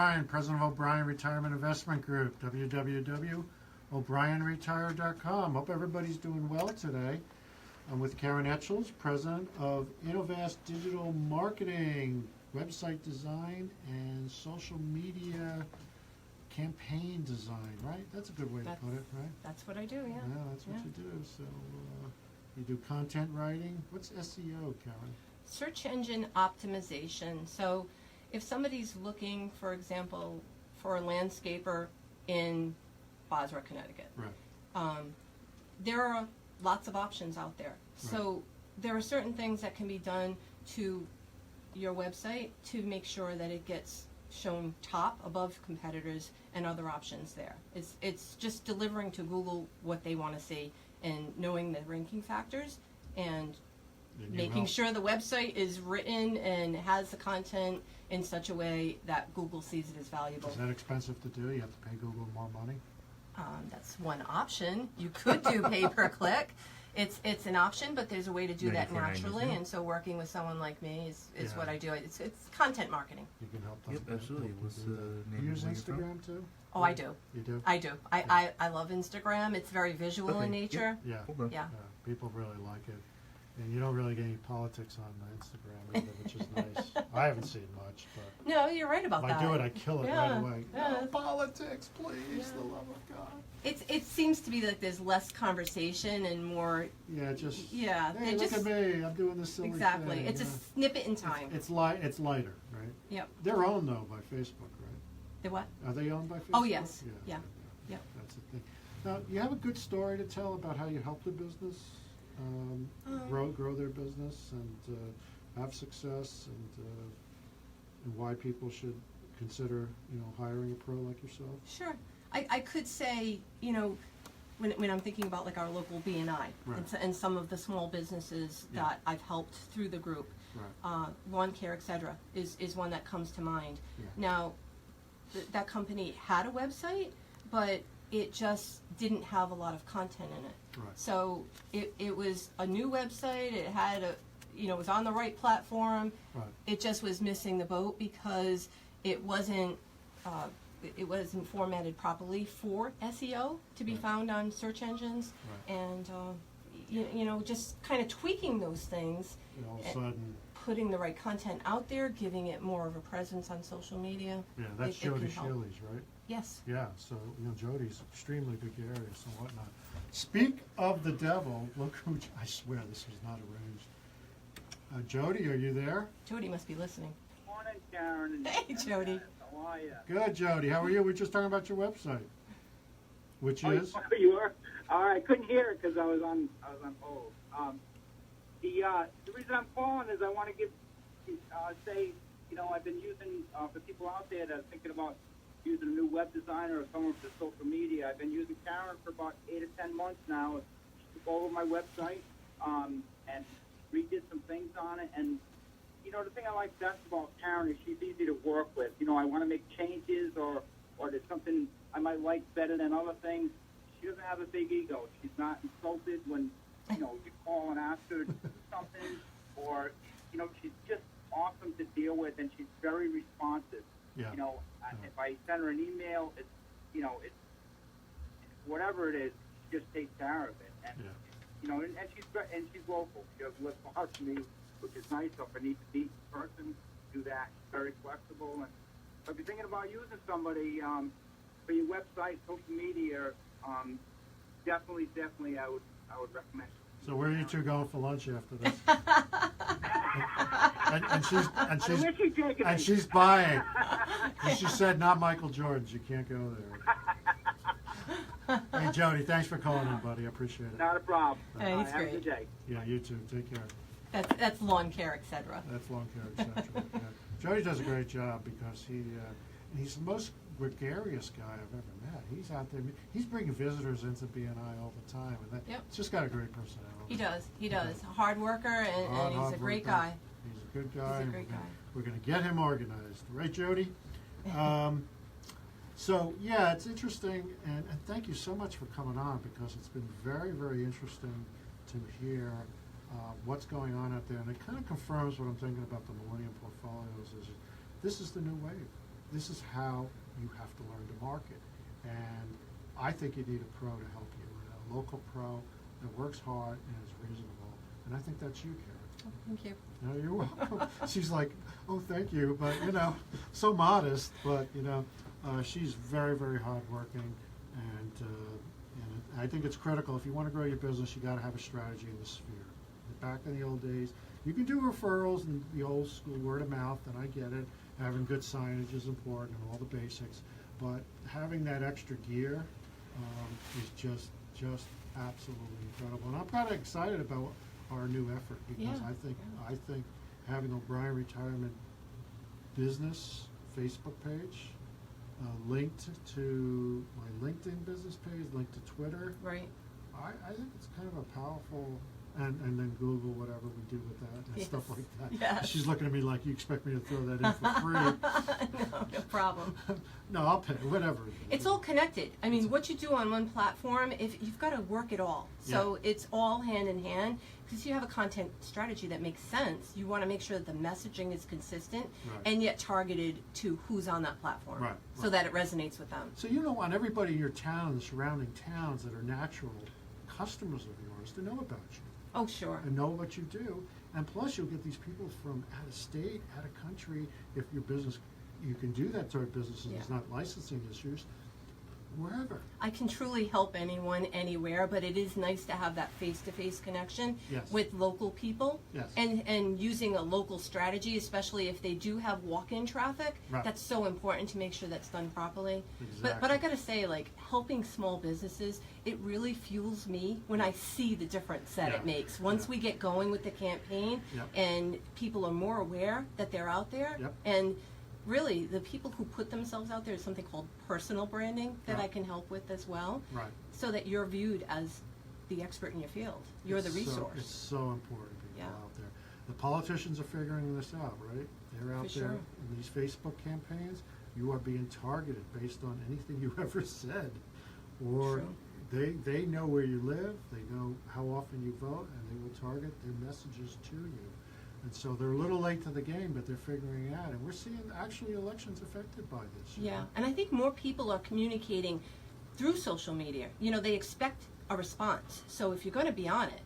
O'Brien, President of O'Brien Retirement Investment Group, www.o'brienretire.com. Hope everybody's doing well today. I'm with Karen Etchells, President of Innovast Digital Marketing, website design, and social media campaign design, right? That's a good way to put it, right? That's what I do, yeah. Yeah, that's what you do. So you do content writing. What's SEO, Karen? Search engine optimization. So if somebody's looking, for example, for a landscaper in Bosra, Connecticut, Right. There are lots of options out there. So there are certain things that can be done to your website to make sure that it gets shown top above competitors and other options there. It's just delivering to Google what they want to see and knowing the ranking factors and making sure the website is written and has the content in such a way that Google sees it as valuable. Is that expensive to do? You have to pay Google more money? That's one option. You could do pay-per-click. It's an option, but there's a way to do that naturally, and so working with someone like me is what I do. It's content marketing. You can help them. Yep, absolutely. What's the name? You use Instagram too? Oh, I do. You do? I do. I love Instagram. It's very visual in nature. Yeah. Okay. Yeah. People really like it. And you don't really get any politics on Instagram either, which is nice. I haven't seen much, but No, you're right about if that. I do it, I kill it right away. Yeah. No politics, please, the love of God. It seems to be like there's less conversation and more. Yeah, just Yeah, hey, look at me, I'm doing this silly exactly. thing. It's a snippet in time. It's lighter, right? Yep. They're owned though by Facebook, right? The what? Are they owned by Facebook? Oh, yes. Yeah. Yep. That's the thing. Now, you have a good story to tell about how you helped the business grow their business and have success, and why people should consider, hiring a pro like yourself. Sure. I could say, when I'm thinking about like our local BNI and some of the small businesses that I've helped through the group, lawn care, etc., is one that comes to mind. Yeah. Now, that company had a website, but it just didn't have a lot of content in it. Right. So it was a new website. It had it was on the right platform. Right. It just was missing the boat because it wasn't formatted properly for SEO to be found on search engines, and just kind of tweaking those things. And all of a sudden, putting the right content out there, giving it more of a presence on social media. yeah, that's Jody Shealy's, right? Yes. Yeah, so, Jody's extremely big areas and whatnot. Speak of the devil, look who, I swear this was not arranged. Jody, are you there? Jody must be listening. Morning, Karen. Hey, Jody. How are you? Good, Jody. How are you? We're just talking about your website, which is? You were? All right, I couldn't hear it because I was on hold. The reason I'm calling is I want to say, I've been using, for people out there that are thinking about using a new web designer or someone for social media, I've been using Karen for about 8 or 10 months now. She took over my website and redid some things on it. And, the thing I like best about Karen is she's easy to work with. I want to make changes or there's something I might like better than other things. She doesn't have a big ego. She's not insulted when, you call and ask her to do something, or, she's just awesome to deal with, and she's very responsive. Yeah. If I send her an email, it's whatever it is, she just takes care of it. And, and she's local. She doesn't live far from me, which is nice. So if I need to meet in person, do that. She's very flexible. And so if you're thinking about using somebody for your website, social media, definitely, I would recommend. So where are you two going for lunch after this? and she's buying. And she said, not Michael Jordan's. You can't go there. Hey, Jody, thanks for calling in, buddy. I appreciate it. Not a problem. Hey, he's have great. a good day. Yeah, you too. Take care. That's lawn care, etc. That's lawn care, etc. Yeah. Jody does a great job because he's the most gregarious guy I've ever met. He's out there. He's bringing visitors into BNI all the time, and it's just got a great personality. He does. He does. Hard worker, and he's a great guy. He's a good guy. He's a great guy. We're going to get him organized, right, Jody? So yeah, it's interesting, and thank you so much for coming on because it's been very, very interesting to hear what's going on out there, and it kind of confirms what I'm thinking about the Millennium Portfolios. This is the new wave. this is how you have to learn to market. And I think you need a pro to help you, a local pro that works hard and is reasonable. And I think that's you, Karen. Oh, thank you. No, you're welcome. She's like, oh, thank you, but, so modest, but, she's very, very hardworking, and I think it's critical. If you want to grow your business, you got to have a strategy in the sphere. Back in the old days, you can do referrals and the old school word of mouth, and I get it. Having good signage is important and all the basics, but having that extra gear is just absolutely incredible. And I'm kind of excited about our new effort because Yeah. I think having O'Brien Retirement Business Facebook page, linked to my LinkedIn business page, linked to Twitter. Right. I think it's kind of a powerful, and then Google, whatever we do with that and Yes. stuff like that. Yes. She's looking at me like, you expect me to throw that in for free? No problem. No, I'll pay, whatever. It's all connected. I mean, what you do on one platform, if you've got to work it all. So it's all hand in hand. Because you have a content strategy that makes sense, you want to make sure that the messaging is consistent Right. and yet targeted to who's on that platform, Right, so right. that it resonates with them. So you don't want everybody in your town, the surrounding towns that are natural customers of yours to know about you Oh, sure. and know what you do. And plus, you'll get these people from out of state, out of country. If your business, you can do that to our business and there's Yeah. not licensing issues, wherever. I can truly help anyone anywhere, but it is nice to have that face-to-face connection Yes. with local people. Yes. And using a local strategy, especially if they do have walk-in traffic, Right. that's so important to make sure that's done properly. But Exactly. I gotta say, like, helping small businesses, it really fuels me when I see the difference that Yeah. it makes. Once Yeah. we get going with the campaign Yep. and people are more aware that they're out there, Yep. and really, the people who put themselves out there is something called personal branding that Right. I can help with as well, Right. so that you're viewed as the expert in your field. You're the It's resource. It's so important, people Yeah. out there. The politicians are figuring this out, right? They're out For there sure. in these Facebook campaigns. You are being targeted based on anything you ever said, or True. they know where you live. They know how often you vote, and they will target their messages to you. And so they're a little late to the game, but they're figuring it out. And we're seeing actually elections affected by this. you Yeah, know? and I think more people are communicating through social media. You know, they expect a response. So if you're going to be on it,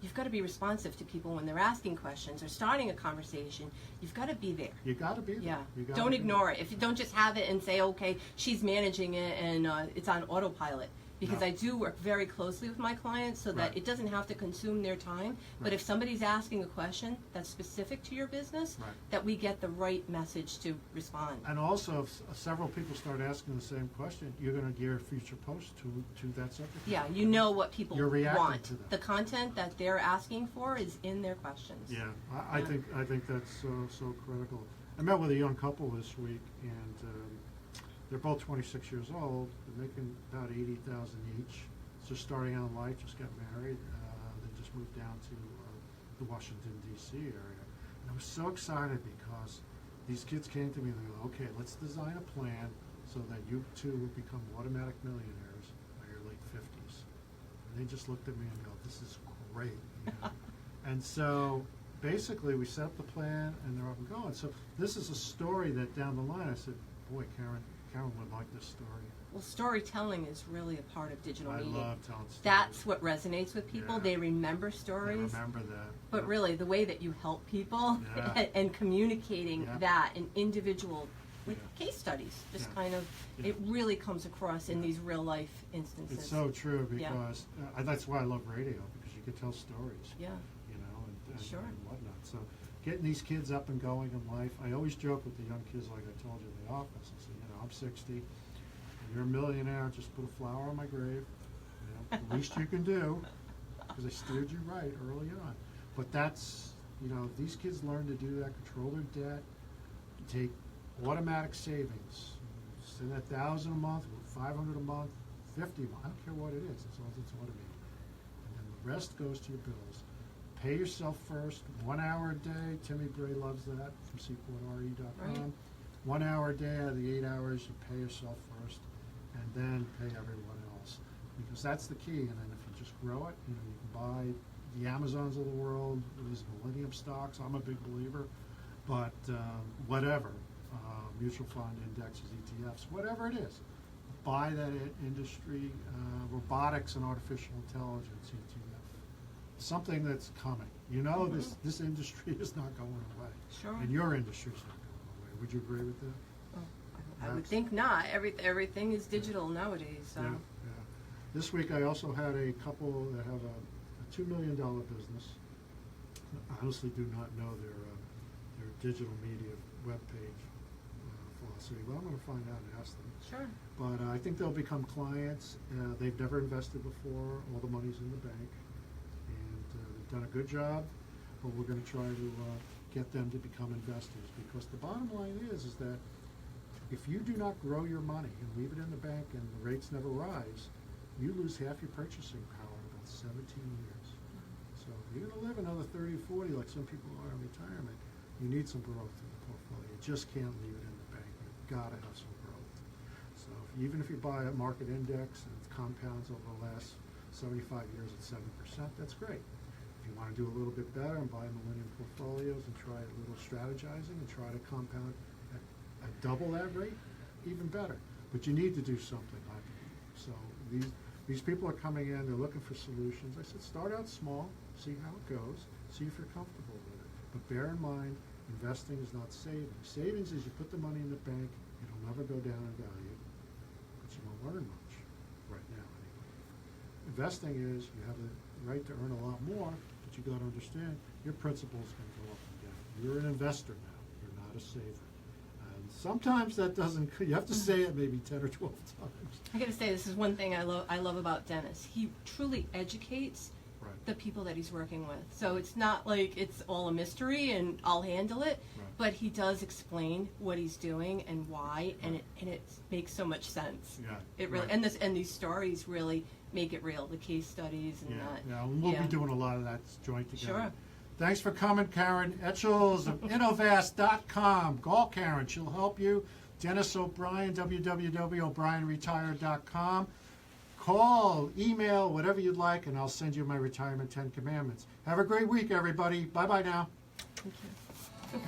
you've got to be responsive to people when they're asking questions or starting a conversation. You've got to be there. You got to be there. Yeah. You gotta Don't be ignore there. it. If you don't just have it and say, okay, she's managing it and it's on autopilot. Because No. I do work very closely with my clients so that Right. it doesn't have to consume their time. But Right. if somebody's asking a question that's specific to your business, Right. that we get the right message to respond. And also, if several people start asking the same question, you're going to gear future posts to that subject. Yeah, you know what people You're reacting want. to them. The content that they're asking for is in their questions. Yeah, I Yeah. think that's so critical. I met with a young couple this week, and they're both 26 years old. They're making about $80,000 each. Just starting out in life, just got married. They just moved down to the Washington D.C. area, and I was so excited because these kids came to me and they go, "Okay, let's design a plan so that you two will become automatic millionaires by your late 50s." And they just looked at me and go, "This is great." You know? And so basically we set up the plan and they're up and going. So this is a story that down the line I said, boy, Karen would like this story. Well, storytelling is really a part of digital I media. love telling stories. That's what resonates with people. Yeah. They remember I stories. remember that. But Yep. really, the way that you help people Yeah. and communicating Yeah. that in individual with Yeah. case studies, just Yeah. kind of, Yeah. it really comes across in Yeah. these real life instances. It's so true Yeah. because that's why I love radio, because you can tell stories. Yeah. You know, and Sure. and whatnot. So getting these kids up and going in life, I always joke with the young kids, like I told you in the office. I said, I'm 60, and you're a millionaire. Just put a flower on my grave. The least you can do, because I steered you right early on. But that's, these kids learn to do that, control their debt, take automatic savings, send $1,000 a month, $500 a month, $50 a month. I don't care what it is, as long as it's automated. And then the rest goes to your bills. Pay yourself first, 1 hour a day. Timmy Bray loves that from seaportre.com. Right. 1 hour a day out of the 8 hours, you pay yourself first, and then pay everyone else. Because that's the key. And then if you just grow it, you can buy the Amazons of the world, these Millennium stocks. I'm a big believer. But whatever. mutual fund indexes, ETFs, whatever it is. Buy that industry, robotics and artificial intelligence ETF. Something that's coming. You know, this industry is not going away. Sure. And your industry is not going away. Would you agree with that? I would think not. Everything is digital nowadays. So. Yeah. This week I also had a couple that have a $2 million business. I honestly do not know their digital media webpage philosophy, but I'm going to find out and ask them. Sure. But I think they'll become clients. They've never invested before. All the money's in the bank, and they've done a good job. But we're going to try to get them to become investors, because the bottom line is that if you do not grow your money and leave it in the bank and the rates never rise, you lose half your purchasing power in about 17 years. So if you're going to live another 30 or 40 like some people are in retirement, you need some growth in the portfolio. You just can't leave it in the bank. You've got to have some growth. So even if you buy a market index and it compounds over the last 75 years at 7%, that's great. If you want to do a little bit better and buy millennium portfolios and try a little strategizing and try to compound at double that rate, even better. But you need to do something, I believe. So these people are coming in, they're looking for solutions. I said, start out small, see how it goes, see if you're comfortable with it. But bear in mind, investing is not saving. Savings is you put the money in the bank, it'll never go down in value, but you won't learn much right now anyway. Investing is you have the right to earn a lot more, but you got to understand your principal is going to go up and down. You're an investor now, you're not a saver. And sometimes that doesn't, you have to say it maybe 10 or 12 times. I got to say, this is one thing I love about Denis. He truly educates the people that he's working with. So it's not like it's all a mystery and I'll handle it, but he does explain what he's doing and why, and it makes so much sense. Yeah, It really and these stories really make it real. The case studies and that. Yeah, we'll be doing a lot of that joint together. Sure. Thanks for coming, Karen. Etchells of Innovast.com. Call Karen. She'll help you. Denis O'Brien, www.o'brienretired.com. Call, email, whatever you'd like, and I'll send you my Retirement 10 Commandments. Have a great week, everybody. Bye-bye now. Thank you.